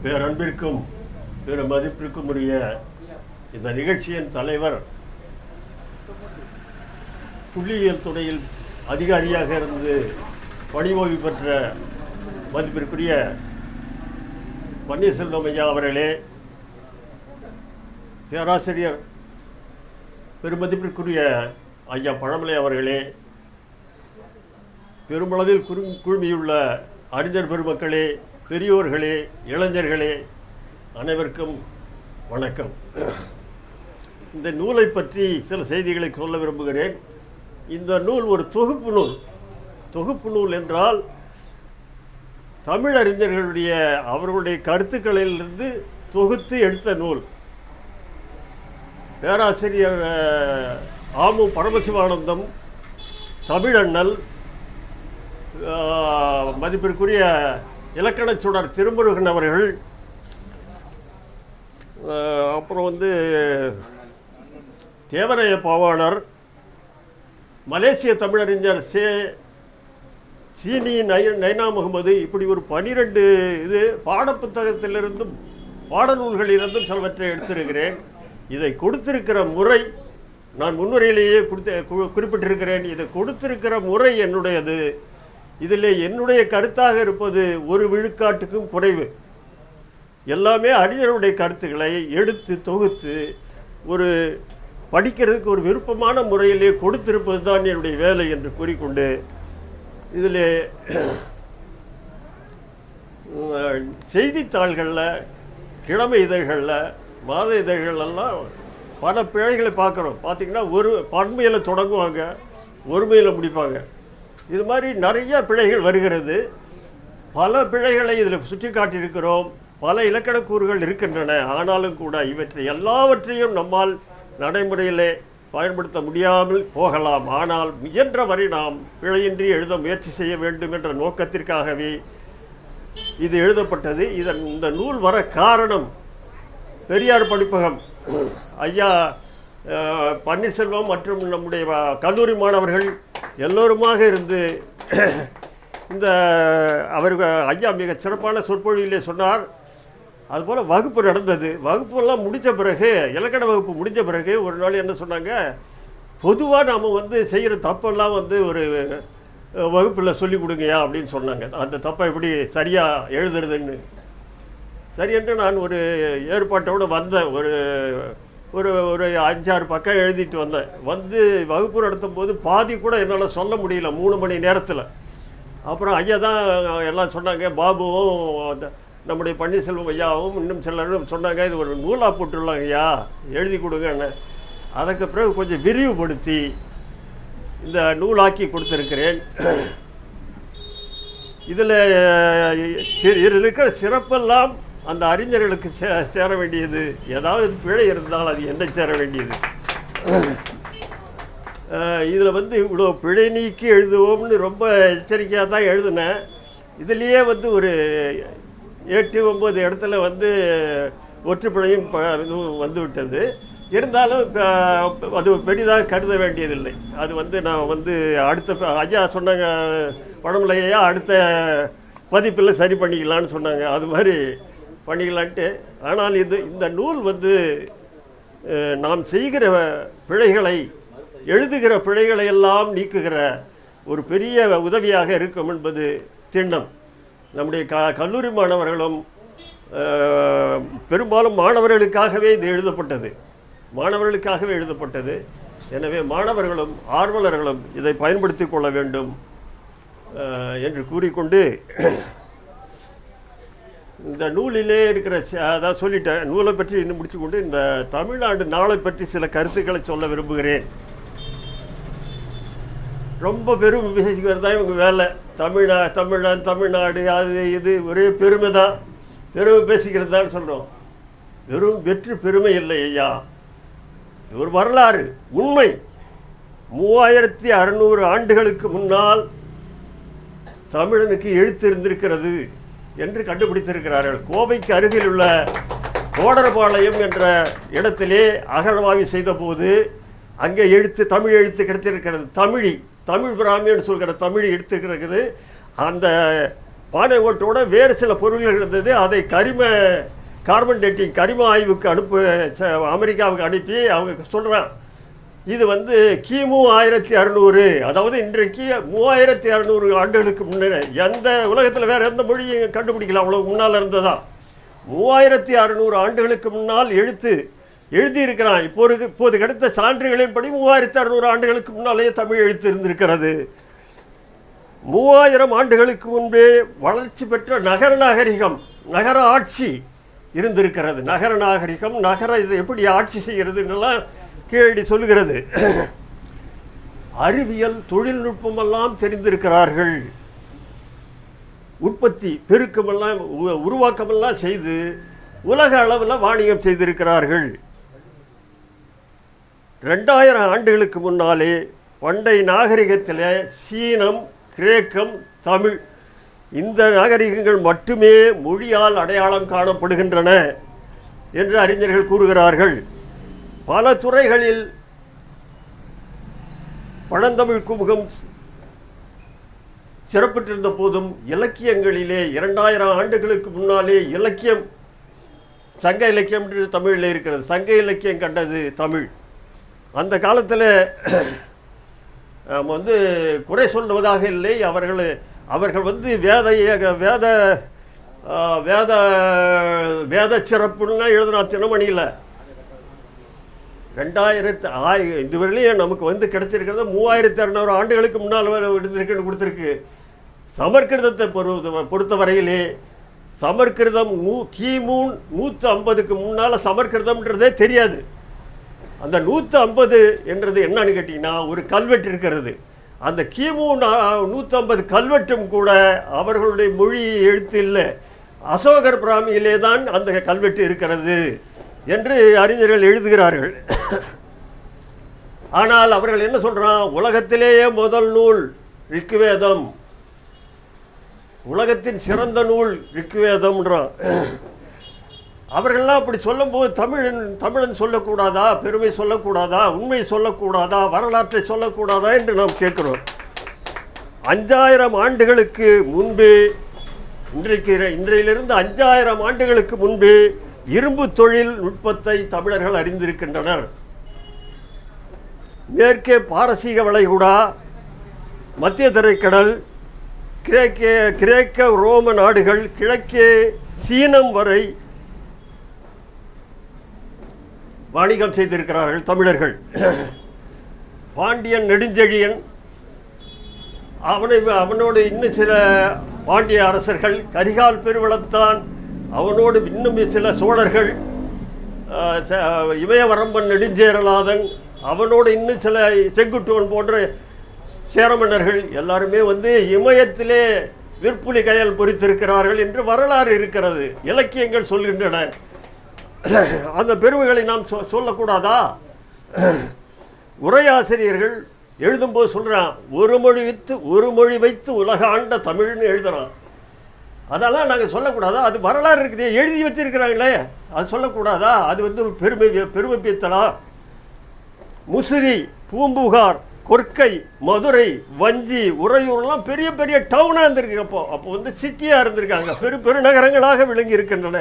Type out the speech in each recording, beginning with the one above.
பேரன்பிற்கும் பெரு மதிப்பிற்கும் உரிய இந்த நிகழ்ச்சியின் தலைவர், புள்ளியியல் துறையில் அதிகாரியாக இருந்து பணி ஓய்வு பெற்ற மதிப்பிற்குரிய பன்னீர்செல்வம் ஐயா அவர்களே, பேராசிரியர் பெருமதிப்பிற்குரிய ஐயா பழமலை அவர்களே, பெருமளவில் குழுமியுள்ள அறிஞர் பெருமக்களே, பெரியோர்களே, இளைஞர்களே, அனைவருக்கும் வணக்கம். இந்த நூலை பற்றி சில செய்திகளை சொல்ல விரும்புகிறேன். இந்த நூல் ஒரு தொகுப்பு நூல். தொகுப்பு நூல் என்றால் தமிழறிஞர்களுடைய அவர்களுடைய கருத்துக்களிலிருந்து தொகுத்து எடுத்த நூல். பேராசிரியர் ஆமு பரமசிவானந்தம், தமிழண்ணல், மதிப்பிற்குரிய இலக்கணச் சுடர் திருமுருகன் அவர்கள், அப்புறம் தேவரைய பாவாணர், மலேசிய தமிழறிஞர் சீனி நைனா முகமது, இப்படி ஒரு 12 இது பாடப்புத்தகத்திலிருந்தும் பாடநூல்களிலிருந்தும் சிலவற்றை எடுத்திருக்கிறேன். இதை கொடுத்திருக்கிற முறை நான் முன்னுரையிலேயே குறிப்பிட்டிருக்கிறேன். இதை கொடுத்திருக்கிற முறை என்னுடையது. இதில் என்னுடைய கருத்தாக இருப்பது ஒரு விழுக்காட்டுக்கும் குறைவு. எல்லாமே அறிஞருடைய கருத்துக்களை எடுத்து தொகுத்து ஒரு படிக்கிறதுக்கு ஒரு விருப்பமான முறையிலே கொடுத்திருப்பது தான் என்னுடைய வேலை என்று கூறிக்கொண்டு, இதில் செய்தித்தாள்களில், கிழமை இதழ்களில், மாத இதழ்களெல்லாம் பல பிழைகளை பார்க்குறோம். பார்த்திங்கன்னா ஒரு பன்மையில் தொடங்குவாங்க, ஒருமையில் முடிப்பாங்க. இது மாதிரி நிறைய பிழைகள் வருகிறது. பல பிழைகளை இதில் சுட்டி காட்டியிருக்கிறோம். பல இலக்கணக்கூறுகள் இருக்கின்றன. ஆனாலும் கூட இவற்றை எல்லாவற்றையும் நம்மால் நடைமுறையிலே பயன்படுத்த முடியாமல் போகலாம். ஆனால் முயன்ற வரை நாம் பிழையின்றி எழுத முயற்சி செய்ய வேண்டும் என்ற நோக்கத்திற்காகவே இது எழுதப்பட்டது. இந்த நூல் வர காரணம், பெரியார் படிப்பகம் ஐயா பன்னீர்செல்வம் மற்றும் நம்முடைய கல்லூரி மாணவர்கள் எல்லோருமாக இருந்து இந்த ஐயா மிக சிறப்பான சொற்பொழிவிலே சொன்னார். அதுபோல் வகுப்பு நடந்தது. வகுப்பெல்லாம் முடித்த பிறகு, இலக்கண வகுப்பு முடிஞ்ச பிறகு ஒரு நாள் என்ன சொன்னாங்க, பொதுவாக நாம் செய்கிற தப்பெல்லாம் ஒரு வகுப்பில் சொல்லிக் கொடுங்கயா அப்படின்னு சொன்னாங்க. அந்த தப்பை எப்படி சரியாக எழுதுறதுன்னு. சரியென்று நான் ஒரு ஏற்பாட்டோடு வந்தேன். ஒரு 5-6 பக்கம் எழுதிட்டு வந்தேன். வகுப்பு நடத்தும் போது பாதி கூட என்னால் சொல்ல முடியல 3 மணி நேரத்தில். அப்புறம் ஐயா தான் எல்லாம் சொன்னாங்க. பாபுவும் நம்முடைய பன்னீர்செல்வம் ஐயாவும் இன்னும் சிலரும் சொன்னாங்க, இது ஒரு நூலாக போட்டுடலாங்க ஐயா, எழுதி கொடுங்கன்னு. அதற்கு பிறகு கொஞ்சம் விரிவுபடுத்தி இந்த நூலாக்கி கொடுத்துருக்கிறேன். இதில் இருக்கிற சிறப்பெல்லாம் அந்த அறிஞர்களுக்கு சேர வேண்டியது. ஏதாவது பிழை இருந்தால் அது என்ன சேர வேண்டியது. இதில் இவ்வளோ பிழை நீக்கி எழுதுவோம்னு ரொம்ப எச்சரிக்கையாக தான் எழுதினேன். இதுலேயே ஒரு 8-9 இடத்துல ஒற்றுப்பிழையும் வந்துவிட்டது. இருந்தாலும் அது பெரிதாக கருத வேண்டியதில்லை. அது நான் அடுத்த ஐயா சொன்னாங்க, பழமலையா அடுத்த பதிப்பில் சரி பண்ணிக்கலான்னு சொன்னாங்க. அது மாதிரி பண்ணிக்கலான்ட்டு. ஆனால் இந்த நூல் நாம் செய்கிற பிழைகளை, எழுதுகிற பிழைகளை எல்லாம் நீக்குகிற ஒரு பெரிய உதவியாக இருக்கும் என்பது திண்ணம். நம்முடைய கல்லூரி மாணவர்களும் பெரும்பாலும் மாணவர்களுக்காகவே இது எழுதப்பட்டது. எனவே மாணவர்களும் ஆர்வலர்களும் இதை பயன்படுத்தி கொள்ள வேண்டும் என்று கூறிக்கொண்டு, இந்த நூலிலே இருக்கிற அதான் சொல்லிட்டேன். நூலை பற்றி இன்னும் முடிச்சுக்கொண்டு இந்த தமிழ்நாடு நாளை பற்றி சில கருத்துக்களை சொல்ல விரும்புகிறேன். ரொம்ப பெரும் விசேஷிக்கிறது தான் இவங்க வேலை. தமிழ்நாடு அது இது ஒரே பெருமை தான், பெருமை பேசிக்கிறது தான் சொல்கிறோம். வெறும் வெற்று பெருமை இல்லை ஐயா, ஒரு வரலாறு, உண்மை. 3600 ஆண்டுகளுக்கு முன்னால் தமிழனுக்கு எழுத்து இருந்திருக்கிறது என்று கண்டுபிடித்திருக்கிறார்கள். கோவைக்கு அருகில் உள்ள கோடரபாளையம் என்ற இடத்திலே அகழ்வாய்வு செய்த போது அங்கே தமிழ் எழுத்து கிடைத்திருக்கிறது. தமிழ் பிராமின்னு சொல்கிற தமிழ் எடுத்துக்கிறது. அந்த பானை ஓட்டோட வேறு சில பொருள்கள் இருந்தது. அதை கார்பன் டேட்டிங் கரிம ஆய்வுக்கு அமெரிக்காவுக்கு அனுப்பி அவங்க சொல்கிறான், இது வந்து கிமு 1600, அதாவது இன்றைக்கு 3600 ஆண்டுகளுக்கு முன்னே எந்த உலகத்தில் வேறு எந்த மொழியும் கண்டுபிடிக்கல, அவ்வளோ முன்னால் இருந்ததா. 3600 ஆண்டுகளுக்கு முன்னால் எழுதியிருக்கிறான். இப்போது கிடைத்த சான்றுகளின்படி 3600 ஆண்டுகளுக்கு முன்னாலேயே தமிழ் எழுத்து இருந்திருக்கிறது. 3000 ஆண்டுகளுக்கு முன்பே வளர்ச்சி பெற்ற நகர நாகரிகம், நகர ஆட்சி இருந்திருக்கிறது. நகர நாகரிகம், நகர இது எப்படி ஆட்சி செய்கிறதுன்னெல்லாம் கேள்வி சொல்லுகிறது. அறிவியல் தொழில்நுட்பமெல்லாம் தெரிந்திருக்கிறார்கள். உற்பத்தி பெருக்கமெல்லாம் உருவாக்கமெல்லாம் செய்து உலக அளவில் வாணிகம் செய்திருக்கிறார்கள். 2000 ஆண்டுகளுக்கு முன்னாலே பண்டை நாகரிகத்தில் சீனம், கிரேக்கம், தமிழ் இந்த நாகரிகங்கள் மட்டுமே மொழியால் அடையாளம் காணப்படுகின்றன என்று அறிஞர்கள் கூறுகிறார்கள். பல துறைகளில் பழந்தமிழ் குமுகம் சிறப்பிட்டிருந்த போதும் இலக்கியங்களிலே 2000 ஆண்டுகளுக்கு முன்னாலே இலக்கியம், சங்க இலக்கியம் என்று தமிழில் இருக்கிறது. சங்க இலக்கியம் கண்டது தமிழ். அந்த காலத்தில் வந்து குறை சொல்வதாக இல்லை. அவர்கள் வந்து வேத சிறப்புன்னா எழுதுனா தினமணியில் 2000 இதுவரையிலையும் நமக்கு வந்து கிடைச்சிருக்கிறது 3600 ஆண்டுகளுக்கு முன்னால் எடுத்திருக்குன்னு கொடுத்துருக்கு. சமற்கிருதத்தை பொறுத்தவரையிலே சமற்கிருதம் கிமு 150க்கு முன்னால் சமற்கிருதம்ன்றதே தெரியாது. அந்த 150 என்றது என்னன்னு கேட்டிங்கன்னா ஒரு கல்வெட்டு இருக்கிறது. அந்த கிமு 150 கல்வெட்டும் கூட அவர்களுடைய மொழி எழுத்து இல்லை, அசோகர் பிராமியிலே தான் அந்த கல்வெட்டு இருக்கிறது என்று அறிஞர்கள் எழுதுகிறார்கள். ஆனால் அவர்கள் என்ன சொல்கிறான், உலகத்திலேயே முதல் நூல் ரிக்குவேதம், உலகத்தின் சிறந்த நூல் ரிக்குவேதம்ன்றான். அவர்கள்லாம் அப்படி சொல்லும்போது தமிழன் சொல்லக்கூடாதா, பெருமை சொல்லக்கூடாதா, உண்மை சொல்லக்கூடாதா, வரலாற்றை சொல்லக்கூடாதா என்று நாம் கேட்கிறோம். 5000 ஆண்டுகளுக்கு முன்பே, இன்றையிலிருந்து 5000 ஆண்டுகளுக்கு முன்பே இரும்பு தொழில் நுட்பத்தை தமிழர்கள் அறிந்திருக்கின்றனர். மேற்கே பாரசீக வளைகுடா, மத்திய தரைக்கடல், கிரேக்க ரோம நாடுகள், கிழக்கே சீனம் வரை வாணிகம் செய்திருக்கிறார்கள் தமிழர்கள். பாண்டியன் நெடுஞ்செழியன், அவனோடு இன்னும் சில பாண்டிய அரசர்கள், கரிகால் பெருவளத்தான், அவனோடு இன்னும் சில சோழர்கள், இமயவரம்பன் நெடுஞ்சேரலாதன், அவனோடு இன்னும் சில செங்குட்டுவன் போன்ற சேர மன்னர்கள் எல்லாருமே வந்து இமயத்திலே விற்புலி கயல் பொறித்திருக்கிறார்கள் என்று வரலாறு இருக்கிறது, இலக்கியங்கள் சொல்கின்றன. அந்த பெருமைகளை நாம் சொல்லக்கூடாதா? உரையாசிரியர்கள் எழுதும்போது சொல்கிறான், ஒரு மொழி வைத்து உலக ஆண்ட தமிழ்னு எழுதுகிறான். அதெல்லாம் நாங்கள் சொல்லக்கூடாதா? அது வரலாறு இருக்குது, எழுதி வச்சிருக்கிறாங்களே, அது சொல்லக்கூடாதா? அது வந்து பெருமை பீத்தலாம். முசிறி, பூம்புகார், கொற்கை, மதுரை, வஞ்சி, உறையூர்லாம் பெரிய பெரிய டவுனாக இருந்திருக்கு. அப்போ வந்து சிட்டியாக இருந்திருக்காங்க, பெருநகரங்களாக விளங்கி இருக்கின்றன.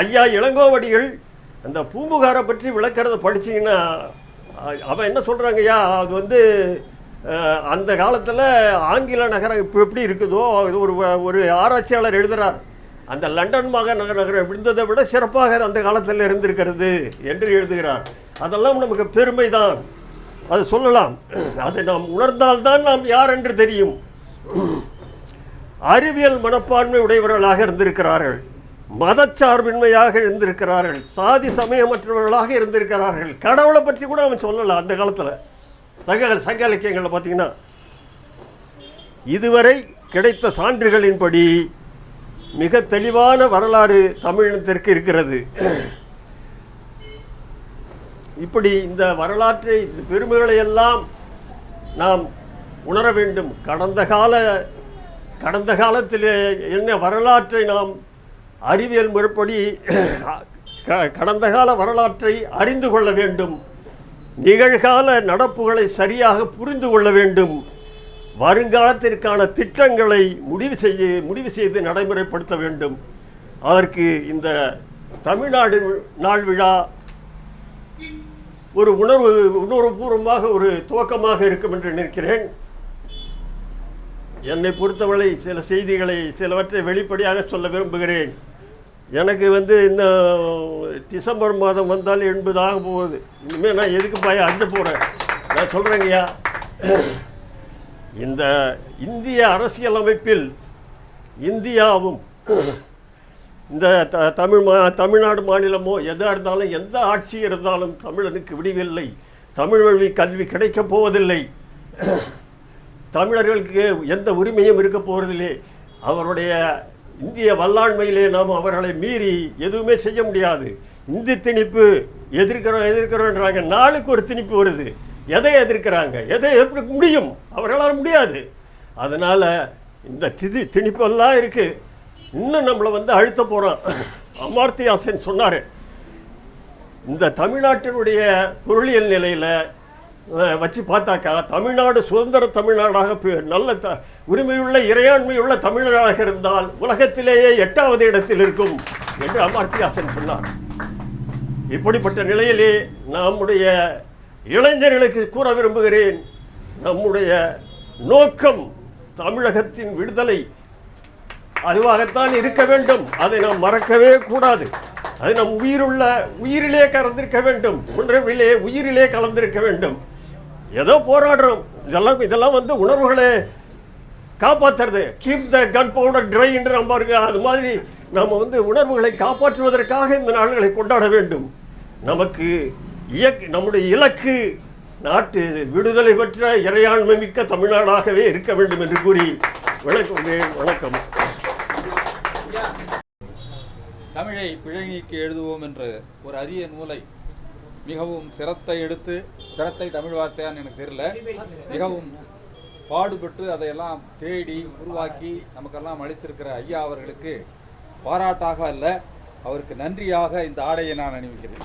ஐயா இளங்கோவடிகள் அந்த பூம்புகாரை பற்றி விளக்கிறத படிச்சிங்கன்னா அவன் என்ன சொல்கிறாங்கய்யா, அது வந்து அந்த காலத்தில் ஆங்கில நகரம் இப்போ எப்படி இருக்குதோ இது ஒரு ஆராய்ச்சியாளர் எழுதுகிறார், அந்த லண்டன் நகரம் இருந்ததை விட சிறப்பாக அந்த காலத்தில் இருந்திருக்கிறது என்று எழுதுகிறார். அதெல்லாம் நமக்கு பெருமை தான், அது சொல்லலாம். அதை நாம் உணர்ந்தால்தான் நாம் யார் என்று தெரியும். அறிவியல் மனப்பான்மை உடையவர்களாக இருந்திருக்கிறார்கள், மதச்சார்பின்மையாக இருந்திருக்கிறார்கள், சாதி சமயமற்றவர்களாக இருந்திருக்கிறார்கள். கடவுளை பற்றி கூட அவன் சொல்லலாம் அந்த காலத்தில். சங்க இலக்கியங்களில் பார்த்தீங்கன்னா இதுவரை கிடைத்த சான்றுகளின்படி மிக தெளிவான வரலாறு தமிழினத்திற்கு இருக்கிறது. இப்படி இந்த வரலாற்றை, இந்த பெருமைகளை எல்லாம் நாம் உணர வேண்டும். கடந்த காலத்தில் என்ன வரலாற்றை நாம் அறிவியல் முறைப்படி கடந்த கால வரலாற்றை அறிந்து கொள்ள வேண்டும். நிகழ்கால நடப்புகளை சரியாக புரிந்து கொள்ள வேண்டும். வருங்காலத்திற்கான திட்டங்களை முடிவு செய்து நடைமுறைப்படுத்த வேண்டும். அதற்கு இந்த தமிழ்நாடு நாள் விழா ஒரு உணர்வுபூர்வமாக ஒரு துவக்கமாக இருக்கும் என்று நினைக்கிறேன். என்னை பொறுத்தவரை சில செய்திகளை சிலவற்றை வெளிப்படையாக சொல்ல விரும்புகிறேன். எனக்கு இந்த டிசம்பர் மாதம் வந்தால் 80 ஆக போகுது. இனிமேல் நான் எதுக்கு அஞ்ச போகிறேன்? நான் சொல்கிறேங்கய்யா, இந்த இந்திய அரசியலமைப்பில் இந்தியாவும் இந்த தமிழ்நாடு மாநிலமோ எதாக இருந்தாலும் எந்த ஆட்சி இருந்தாலும் தமிழனுக்கு விடிவில்லை, தமிழ் வழி கல்வி கிடைக்கப் போவதில்லை, தமிழர்களுக்கு எந்த உரிமையும் இருக்க போவதில்லை, அவருடைய இந்திய வல்லாண்மையிலே நாம் அவர்களை மீறி எதுவுமே செய்ய முடியாது. இந்தி திணிப்பு எதிர்க்கிறோன்றாங்க. நாளுக்கு ஒரு திணிப்பு வருது. எதை எதிர்க்கிறாங்க? எதை எதிர்க்க முடியும்? அவர்களால் முடியாது. அதனால் இந்த திணிப்பெல்லாம் இருக்குது. இன்னும் நம்மளை அழுத்த போகிறான். அமர்த்தியாசன் சொன்னார், இந்த தமிழ்நாட்டினுடைய பொருளியல் நிலையில் வச்சு பார்த்தாக்கா தமிழ்நாடு சுதந்திர தமிழ்நாடாக நல்ல உரிமையுள்ள இறையாண்மையுள்ள தமிழ்நாடாக இருந்தால் உலகத்திலேயே 8வது இடத்தில் இருக்கும் என்று அமர்த்தியாசன் சொன்னார். இப்படிப்பட்ட நிலையிலே நம்முடைய இளைஞர்களுக்கு கூற விரும்புகிறேன், நம்முடைய நோக்கம் தமிழகத்தின் விடுதலை அதுவாகத்தான் இருக்க வேண்டும். அதை நாம் மறக்கவே கூடாது. அது நம் உயிரிலே கலந்திருக்க வேண்டும். உணர்விலே உயிரிலே கலந்திருக்க வேண்டும். ஏதோ போராடுறோம், இதெல்லாம் உணர்வுகளை காப்பாற்றுறது. Keep the gunpowder dry என்று நம்ம இருக்கு. அது மாதிரி நம்ம உணர்வுகளை காப்பாற்றுவதற்காக இந்த நாள்களை கொண்டாட வேண்டும். நம்முடைய இலக்கு நாட்டு விடுதலை பெற்ற இறையாண்மை மிக்க தமிழ்நாடாகவே இருக்க வேண்டும் என்று கூறி வணக்கம். தமிழை பிழை நீக்கி எழுதுவோம் என்ற ஒரு அரிய நூலை மிகவும் சிரத்தை தமிழ் வார்த்தையான்னு எனக்கு தெரியல, மிகவும் பாடுபட்டு அதையெல்லாம் தேடி உருவாக்கி நமக்கெல்லாம் அளித்திருக்கிற ஐயா அவர்களுக்கு பாராட்டாக அல்ல, அவருக்கு நன்றியாக இந்த ஆடையை நான் அணிவிக்கிறேன்.